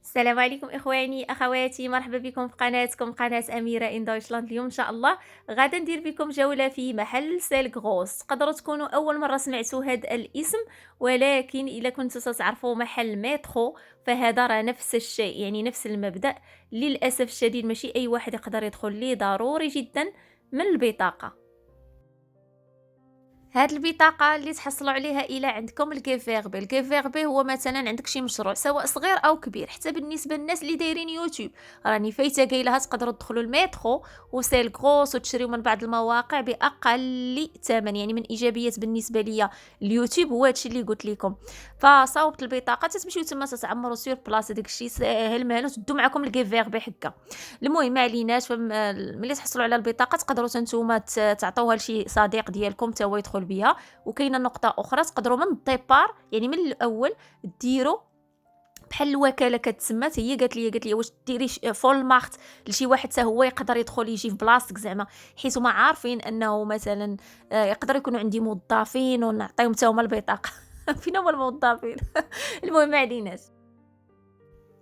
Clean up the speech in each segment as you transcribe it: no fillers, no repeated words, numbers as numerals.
السلام عليكم إخواني أخواتي، مرحبا بكم في قناتكم قناة أميرة إن دويتشلاند. اليوم إن شاء الله غادا ندير بكم جولة في محل سيلك غوص. تقدروا تكونوا أول مرة سمعتوا هذا الاسم، ولكن إذا كنتوا تعرفوا محل مترو فهذا راه نفس الشيء، يعني نفس المبدأ. للأسف الشديد ماشي أي واحد يقدر يدخل ليه، ضروري جدا من البطاقة. هاد البطاقة اللي تحصلوا عليها إلى عندكم الكيفيغبي. الكيفيغبي هو مثلا عندك شي مشروع سواء صغير أو كبير، حتى بالنسبة للناس اللي دايرين يوتيوب راني فايتة قايلها تقدروا تدخلوا المترو وسيل غروس وتشريو من بعض المواقع بأقل ثمن. يعني من إيجابيات بالنسبة ليا اليوتيوب هو هادشي اللي قلت لكم. فصاوبت البطاقة تتمشيو تما تتعمروا سير بلاصة، داكشي ساهل مالو، تدو معكم الكيفيغبي حكا. المهم ما عليناش، ملي تحصلوا على البطاقه تقدروا نتوما تعطوها لشي صديق ديالكم تا هو يدخل بها. وكاينه نقطه اخرى، تقدروا من الديبار يعني من الاول ديروا بحال الوكاله كتسمى. هي قالت لي واش ديري فول مارت لشي واحد حتى هو يقدر يدخل يجي في بلاصتك، زعما حيت هما عارفين انه مثلا يقدر يكونوا عندي موظفين ونعطيهم حتى هما البطاقه. فين هما الموظفين؟ المهم ما عليناش.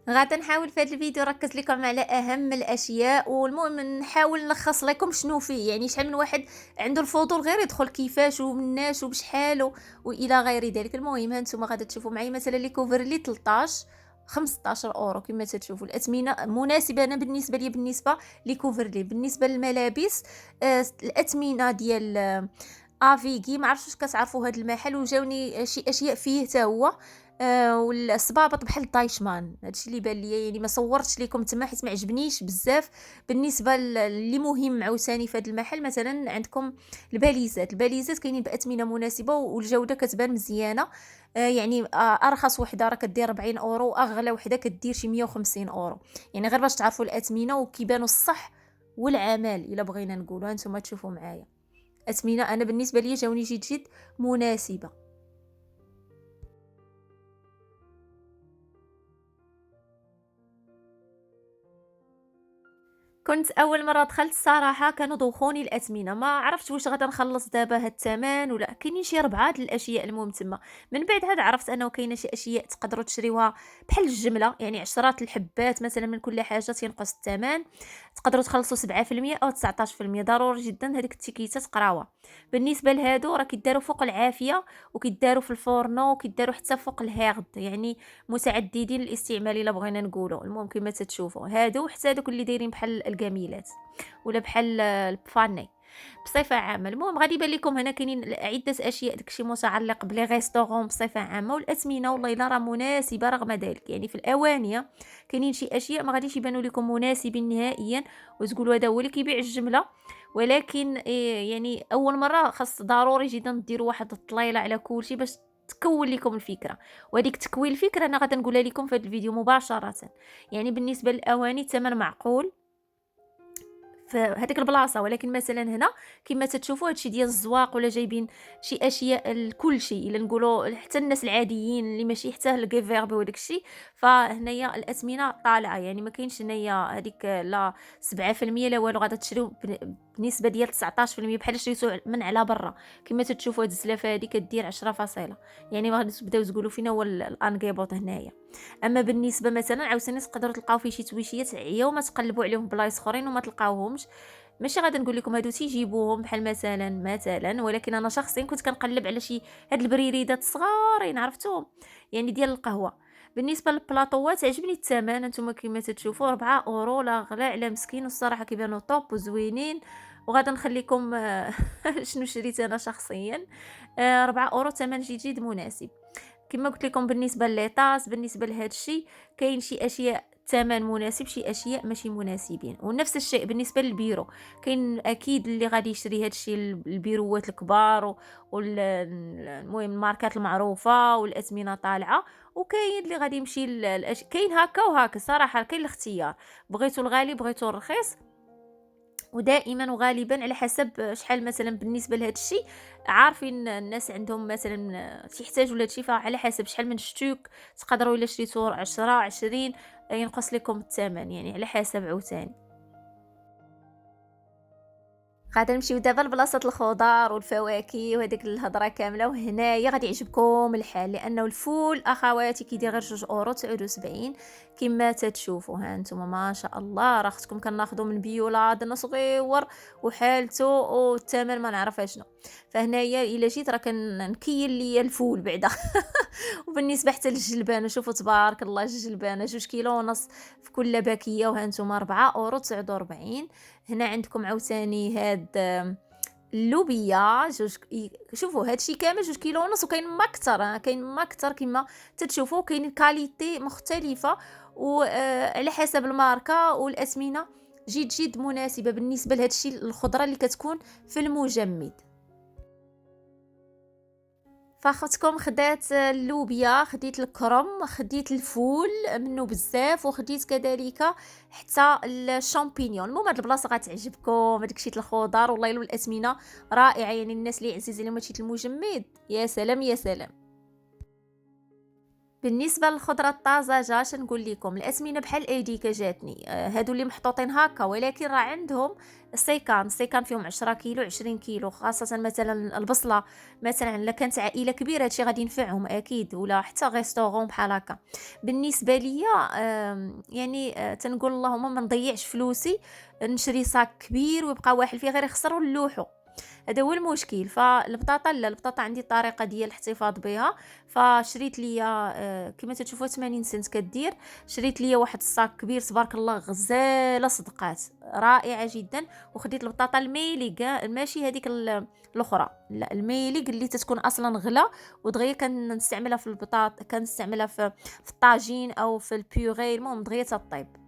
غادا نحاول في هذا الفيديو نركز لكم على اهم الاشياء، والمهم نحاول نلخص لكم شنو فيه. يعني شحال من واحد عنده الفضول غير يدخل كيفاش ومناش وبشحال والى غير ذلك. المهم هانتوما غادا تشوفوا معايا مثلا لي كوفر لي 13 15 اورو كما تشوفوا. الاثمنه مناسبه انا بالنسبه لي، بالنسبه لي كوفر لي. بالنسبه للملابس الاثمنه ديال افيكي، ما عرفتش واش كتعرفوا هذا المحل، وجاوني شي اشياء فيه حتى هو. والصبابط بحال الدايشمان، هادشي اللي بان ليا. يعني ما صورتش لكم تما حيت ما عجبنيش بزاف. بالنسبه اللي مهم عاوتاني في هذا المحل، مثلا عندكم الباليزات كاينين باثمنه مناسبه والجوده كتبان مزيانه. يعني ارخص وحده راه كدير 40 اورو، واغلى وحده كدير شي 150 اورو. يعني غير باش تعرفوا الاثمنه وكيبانوا الصح والعمال الا بغينا نقولوا. هانتوما تشوفوا معايا اثمنه انا بالنسبه لي جاوني جد مناسبه. كنت أول مرة دخلت الصراحة كانوا دوخوني الأثمنة، ما عرفت واش غادا نخلص دابا هاد الثمن ولا كاينين شي 4 د الأشياء. المهم تما من بعد هاد عرفت أنه كاينة شي أشياء تقدروا تشريوها بحال الجملة، يعني 10 الحبات مثلا من كل حاجة تينقص الثمن. تقدروا تخلصوا 7% أو 19%. ضروري جدا هذيك التيكيتة تقراوها. بالنسبة لهادو راه كيداروا فوق العافية، وكيداروا في الفورنو، وكيداروا حتى فوق الهيرد، يعني متعددين الاستعمال الا بغينا نقولوا. المهم كما تتشوفوا هادو حتى دوك اللي دايرين بحال الجميلات ولا بحال البفاني بصفه عامه. المهم غادي يبان لكم هنا كاينين عده اشياء داكشي متعلق بلي ريستورون بصفه عامه. والاثمنه والله الا راه مناسبه رغم ذلك. يعني في الاوانيه كاينين شي اشياء ما غاديش يبانوا لكم مناسبين نهائيا وتقولوا هذا هو اللي كيبيع الجمله. ولكن يعني اول مره خاص ضروري جدا ديروا واحد الطليله على كلشي باش تكون لكم الفكره. وهذيك تكوين الفكره انا غادي نقولها لكم في هذا الفيديو مباشره. يعني بالنسبه للاواني الثمن معقول في هذيك البلاصه، ولكن مثلا هنا كما تتشوفوا هادشي ديال الزواق، ولا جايبين شي اشياء لكل شيء الا نقولوا حتى الناس العاديين اللي ماشي حتى الكيفيربي وداك الشيء. فهنايا الاثمنه طالعه، يعني ما كاينش هنايا هذيك لا 7% لا والو. غادا تشريو بنسبه ديال 19% بحال شريتو من على برا. كما تتشوفوا هاد الزلافه هادي كدير 10 فاصله. يعني ما غاديش تبداو تقولوا فينا هو الانكيبوط هنايا. اما بالنسبه مثلا عاوتاني تقدروا تلقاو فيه شي تويشيات يوم تقلبوا عليهم في بلايص اخرين وما تلقاوهمش. ماشي غادي نقول لكم هادو تيجيبوهم بحال مثلا، ولكن انا شخصيا كنت كنقلب على شي هاد البريريدات صغارين عرفتوهم، يعني ديال القهوه. بالنسبه للبلاطوات عجبني الثمن، انتم كما تشوفوا 4 اورو، لا غلا على مسكين. والصراحه كيبانوا طوب وزوينين. وغادا نخليكم شنو شريت انا شخصيا. 4 اورو ثمن جد مناسب. كما قلت لكم بالنسبه للطاس، بالنسبه لهذا الشيء كاين شي اشياء ثمن مناسب، شي اشياء ماشي مناسبين. ونفس الشيء بالنسبه للبيرو. كاين اكيد اللي غادي يشري هذا الشيء البيروات الكبار والمهم الماركات المعروفه والاثمنه طالعه. وكاين اللي غادي يمشي كاين هكا وهكا صراحه، كاين الاختيار. بغيتو الغالي بغيتو الرخيص. ودائما وغالبا على حسب شحال مثلا بالنسبه لهذا الشيء. عارفين الناس عندهم مثلا تحتاجوا لهذا الشيء، فعلى حسب شحال من شتوك تقدروا الا شريتو 10 20 ينقص لكم الثمن، يعني على حسب عاوتاني. غادا نمشيو دابا لبلاصة الخضار والفواكه وهاديك الهضرة كاملة، وهنايا غادي يعجبكم الحال لأنه الفول أخواتي كيدير غير 2.79€. كما تتشوفوا ها نتوما ما شاء الله، راه اختكم كناخدو من بيولاد صغيور وحالته والثمن ما نعرف اشنو. فهنايا الا جيت راه كنكيل ليا الفول بعدا. وبالنسبه حتى للجلبانه شوفوا تبارك الله، الجلبانه 2 كيلو ونص في كل باكيه، وها نتوما 4.49€. هنا عندكم عاوتاني هاد اللوبيا شوفوا هادشي كامل 2 كيلو ونص، وكاين ما اكثر كاين ما اكثر كما تتشوفوا. كاين كاليتي مختلفه وعلى حسب الماركه والاسمنه جد جد مناسبه بالنسبه لهادشي الخضره اللي كتكون في المجمد. فاختكم خدات اللوبيا، خديت الكرم، خديت الفول منه بزاف، وخديت كذلك حتى الشامبينيون. المهم هاد البلاصه غتعجبكم، هاداك الشيء الخضار والله الا الاسمنه رائعه. يعني الناس اللي عزيز عليهم هادشي المجمد يا سلام يا سلام. بالنسبه للخضره الطازجه شنقول لكم، الاسمنه بحال ايديكا جاتني، هادو اللي محطوطين هكا، ولكن راه عندهم السيكان فيهم 10 كيلو 20 كيلو، خاصه مثلا البصله. مثلا الا كانت عائله كبيره هادشي غادي ينفعهم اكيد، ولا حتى غيستورون بحال هكا. بالنسبه ليا يعني تنقول اللهم ما نضيعش فلوسي نشري صاك كبير ويبقى واحد فيه غير يخسر ونلوحو. هذا هو المشكل. فالبطاطا لا، البطاطا عندي طريقه ديال الاحتفاظ بها. فشريت ليا كما تشوفوا 80 سنت كدير. شريت ليا واحد الصاك كبير تبارك الله، غزاله صدقات رائعه جدا. وخديت البطاطا الميلي ماشي هذيك الاخرى، لا الميلي اللي تتكون اصلا غلا، ودغيا كنستعملها في البطاط، كنستعملها في الطاجين او في البيوري، المهم دغيا تطيب.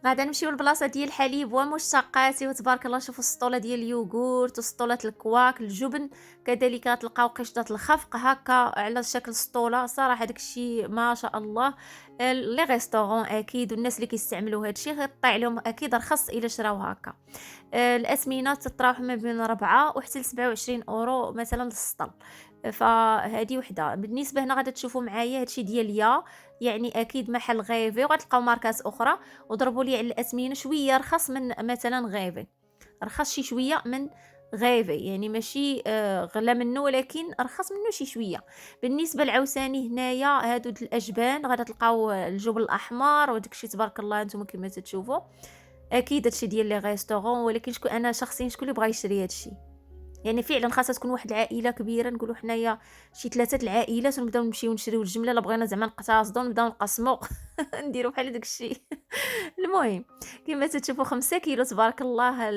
غادا نمشيو لبلاصه ديال الحليب ومشتقاته، وتبارك الله شوفوا السطوله ديال اليوغورت وسطوله الكواك الجبن. كذلك تلقاو قشطه الخفق هكا على شكل سطوله. صراحه داكشي ما شاء الله. لي ريستورون اكيد والناس اللي كيستعملوا هادشي غيطيع عليهم اكيد رخص الا شراو هكا. الأثمنة تتراوح ما بين 4 وحتى ل27€ مثلا للسطل. فهذه وحده. بالنسبة هنا غادا تشوفوا معايا هادشي ديال يعني أكيد محل غيفي، وغتلقاو ماركات أخرى. وضربوا لي على الأثمنة شوية رخص من مثلا غيفي، رخص شي شوية من غيفي، يعني ماشي غلا منه ولكن رخص منه شي شويه. بالنسبه لعوساني هنايا هادو الاجبان غادا تلقاو الجبن الاحمر وداكشي تبارك الله نتوما كما تشوفوا. اكيد هادشي ديال لي ريستورون، ولكن شكون انا شخصيا شكون اللي بغى يشري هادشي؟ يعني فعلا خاصها تكون واحد العائله كبيره، نقولوا حنايا شي 3 العائلات، ونبداو نمشيو نشريو الجمله. لا بغينا زعما نقتصدوا نبداو نقسموا نديروا بحال داكشي. المهم كما تشوفوا 5 كيلو تبارك الله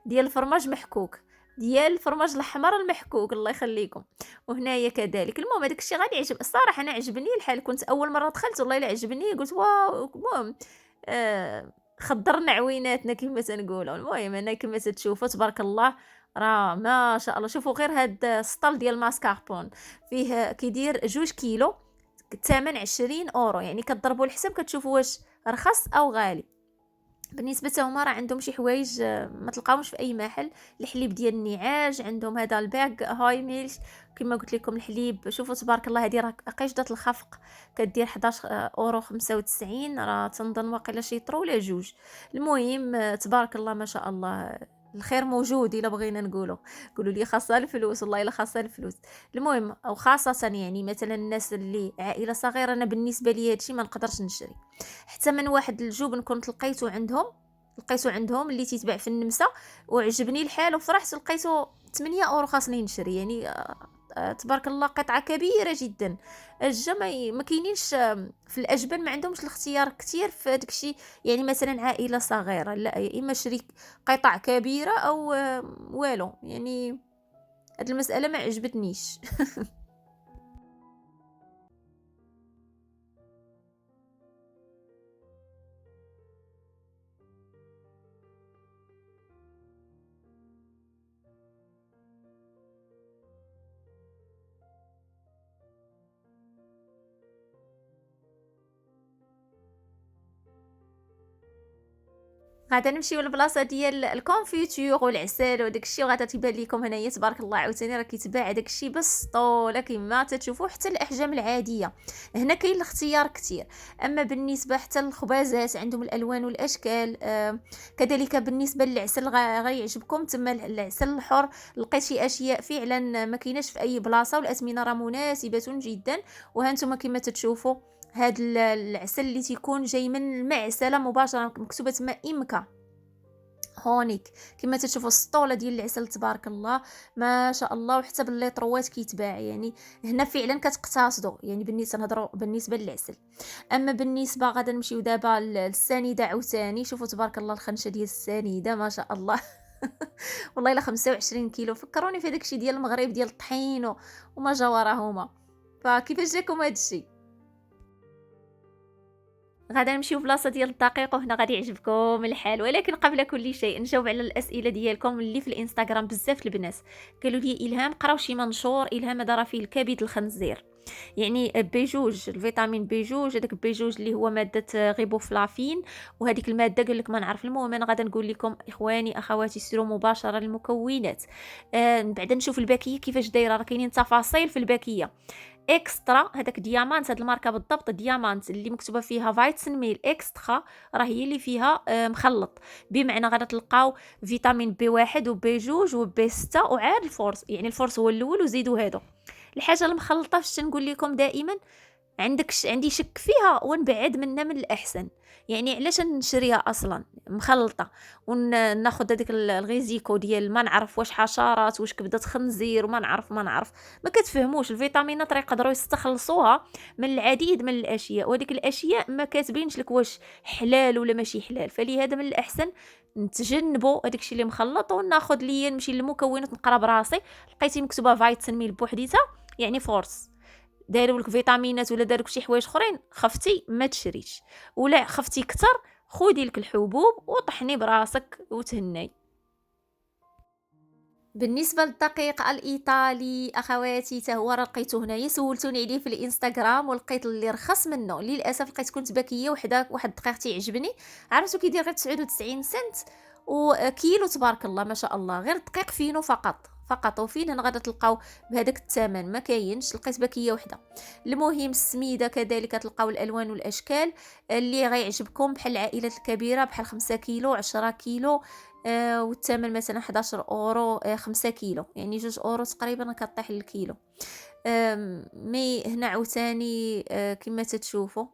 ديال الفرماج محكوك، ديال الفرماج الاحمر المحكوك الله يخليكم. وهنايا كذلك. المهم هذاك الشيء غادي يعجب الصراحه، انا عجبني الحال. كنت اول مره دخلت والله الا عجبني، قلت واو. المهم خضرنا عويناتنا كما تنقولوا. المهم انا كما تشوفوا تبارك الله راه ما شاء الله. شوفوا غير هاد السطل ديال ماسكاربون فيه كيدير 2 كيلو، الثمن 20€. يعني كتضربوا الحساب كتشوفوا واش رخص او غالي. بالنسبه هما راه عندهم شي حوايج ما تلقاوش في اي محل. الحليب ديال النعاج عندهم، هذا الباك هاي ميلك كما قلت لكم. الحليب شوفوا تبارك الله، هذه راه قشده الخفق كدير 11.95€. راه تنظن واقيلا شي طرو ولا جوج. المهم تبارك الله ما شاء الله، الخير موجود. الا بغينا نقولوا قولوا لي خاصه الفلوس، والله الا خاصه الفلوس. المهم وخاصه يعني مثلا الناس اللي عائله صغيره، انا بالنسبه لي هادشي ما نقدرش نشري. حتى من واحد الجبن كنت لقيته عندهم اللي تيتباع في النمسا، وعجبني الحال وفرحت. لقيته 8€ خاصني نشري. يعني تبارك الله قطعه كبيره جدا. الجا ما كاينينش في الاجبان، ما عندهمش الاختيار كتير في هذاك الشيء. يعني مثلا عائله صغيره لا، يا اما شري قطع كبيره او والو. يعني هاد المساله ما عجبتنيش. غادا نمشيو للبلاصه ديال الكونفيتور والعسل وداك الشيء، وغادا تيبان لكم هنايا تبارك الله عاوتاني راه كيتباع داك الشيء بالسطوله كما تتشوفوا، حتى الاحجام العاديه هنا كاين الاختيار كتير. اما بالنسبه حتى للخبازات عندهم الالوان والاشكال، كذلك بالنسبه للعسل غيعجبكم تما العسل الحر، لقيت شي اشياء فعلا ما كايناش في اي بلاصه، والاثمنه راه مناسبه جدا. وها نتوما كما تتشوفوا هاد العسل اللي تيكون جاي من المعسله مباشره، مكتوبه تما امكا هونيك كما تشوفوا السطوله ديال العسل تبارك الله ما شاء الله، وحتى بالليطروات كيتباع يعني. هنا فعلا كتقتصدوا يعني بالنسبه نهضروا بالنسبه للعسل. اما بالنسبه غادا نمشيو دابا للسنيده عاوتاني، شوفوا تبارك الله الخنشه ديال السنيده ما شاء الله. والله الا 25 كيلو، فكروني في داكشي ديال المغرب ديال الطحين وما جا وراهما. فكيفاش جاكم هذا الشيء؟ غادا نمشيو بلاصه ديال الدقيق، وهنا غادي يعجبكم الحال. ولكن قبل كل شيء نجاوب على الاسئله ديالكم اللي في الانستغرام. بزاف البنات قالوا لي الهام قراو شي منشور الهام هذا راه فيه الكبد الخنزير، يعني بيجوج الفيتامين بيجوج، هذاك بيجوج اللي هو ماده غيبوفلافين، وهذيك الماده قال لك ما نعرف. المهم انا غادا نقول لكم اخواني اخواتي سيروا مباشره للمكونات. بعدا نشوف الباكيه كيفاش دايره، راه كاينين تفاصيل في الباكيه. اكسترا هذاك ديامانت، هاد الماركه بالضبط ديامانت اللي مكتوبه فيها فيتامين ميل اكسترا، راه هي اللي فيها مخلط، بمعنى غادا تلقاو فيتامين بي 1 وبي 2 وبي 6 وعاد الفورس، يعني الفورس هو الاول وزيدوا هادو. الحاجه المخلطه فاش نقول لكم دائما عندي شك فيها ونبعد منها من الاحسن. يعني علاش نشريها اصلا مخلطه وناخذ هذيك الغيزيكو ديال ما نعرف واش حشرات واش كبده خنزير وما نعرف ما كتفهموش. الفيتامينات راه يقدروا يستخلصوها من العديد من الاشياء، وهذيك الاشياء ما كاتبينش لك واش حلال ولا ماشي حلال. فلهذا من الاحسن نتجنبوا هذاك الشيء اللي مخلط، وناخذ ليا نمشي للمكونات نقرا براسي. لقيتي مكتوبه فيتامين ميل بوحديتها يعني فورس، داروا لك فيتامينات ولا داروا لك شي حوايج اخرين، خفتي ما تشريش، ولا خفتي كتر خودي لك الحبوب وطحني براسك وتهني. بالنسبه للدقيق الايطالي اخواتي تا هو راه لقيته هنايا، سولتوني عليه في الانستغرام ولقيت اللي رخص منه. للاسف لقيت كنت باكيه وحده واحد الدقيق تيعجبني، عرفتو كيدير غير 99 سنت وكيلو تبارك الله ما شاء الله، غير دقيق فينو فقط وفين هنا غادا تلقاو بهذاك الثمن ما كاينش. لقيت باكيه وحده. المهم السميده كذلك تلقاو الالوان والاشكال اللي غيعجبكم، بحال العائلات الكبيره بحال 5 كيلو 10 كيلو، والثمن مثلا 11 اورو، 5 كيلو يعني 2 اورو تقريبا كطيح للكيلو. مي هنا عاوتاني كما تتشوفوا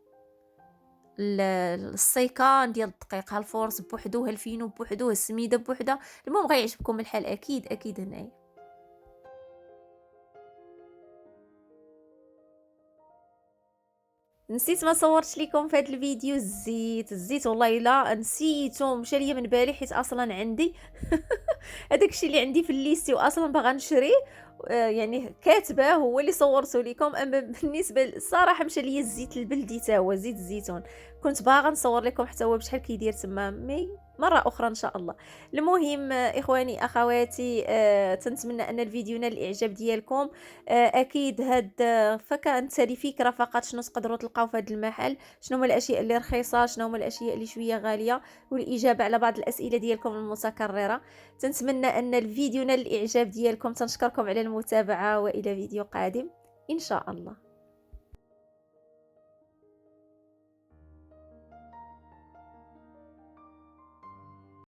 السيكان ديال الدقيق، هالفورس بوحدو هالفينو بوحدو السميده بوحدها. المهم غيعجبكم الحال اكيد هنايا. نسيت ما صورتش لكم في هذا الفيديو الزيت والله الا نسيتو، مشى ليا من بالي حيت اصلا عندي هذاك الشيء اللي عندي في الليستي واصلا باغا نشريه، يعني كاتباه هو اللي صورته لكم. اما بالنسبه الصراحه مشى ليا الزيت البلدي تا هو زيت الزيتون، كنت باغا نصور لكم حتى هو بشحال كيدير تما، مي مرة أخرى إن شاء الله. المهم إخواني أخواتي، تنتمنى أن الفيديو نال الإعجاب ديالكم. أكيد هاد فكانت هذه فكرة فقط شنو تقدروا تلقاو في هذا المحل، شنو هما الأشياء اللي رخيصة، شنو هما الأشياء اللي شوية غالية، والإجابة على بعض الأسئلة ديالكم المتكررة. تنتمنى أن الفيديو نال الإعجاب ديالكم، تنشكركم على المتابعة وإلى فيديو قادم إن شاء الله.